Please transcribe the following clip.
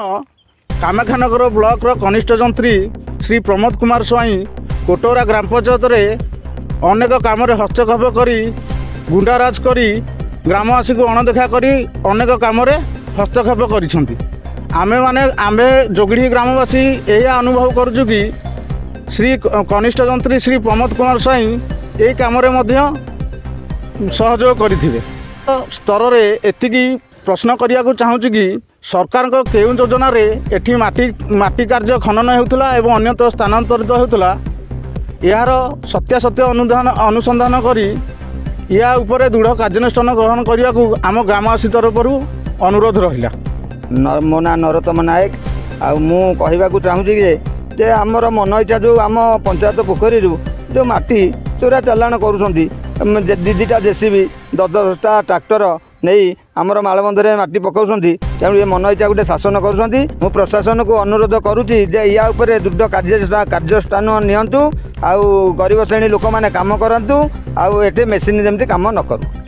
Kamakhyanagar block कनिष्ठ जंत्री श्री प्रमोद कुमार स्वाई कोटोरा ग्राम पंचायत अनेक काम हस्तक्षेप कर गुंडाराज कर ग्रामवासी को अणदेखा कर अनेक काम हस्तक्षेप कर जोगड़ी ग्रामवासी यह अनुभव करुचु कि श्री कनिष्ठ जंत्री श्री प्रमोद कुमार स्वाई यही कम सहयोग करथिबे। स्तर में एतिकी प्रश्न करिया को चाहूँ कि सरकार को केउं योजना रे एठी माटी कार्य खनन होउतला एवं अन्यत्र स्थानांतरित होउतला यार सत्यासत्य अनुसंधान करी या उपरे दृढ़ कार्यानुष्ठान ग्रहण करने को आम ग्रामवासी तरफ अनुरोध रहा। मो ना नरोत्तम नायक कहवाक चाहूँगी जे आमर मन इच्छा जो आम पंचायत पोखरी जो माटी चोरा चालाण करुँच दीटा जेसीबी 10-10टा ट्रैक्टर नहीं आमर मालबंधरे माटी पकाउछंती तेणु ये मन इच्छा गोटे शासन करुँच। मु प्रशासन को अनुरोध करुँची जे या उपरे दृढ़ कार्यानुष्ठान नियंतु आउ गरीब श्रेणी लोक मैंने काम करतु आउ एटे मेसीन जमती काम न करू।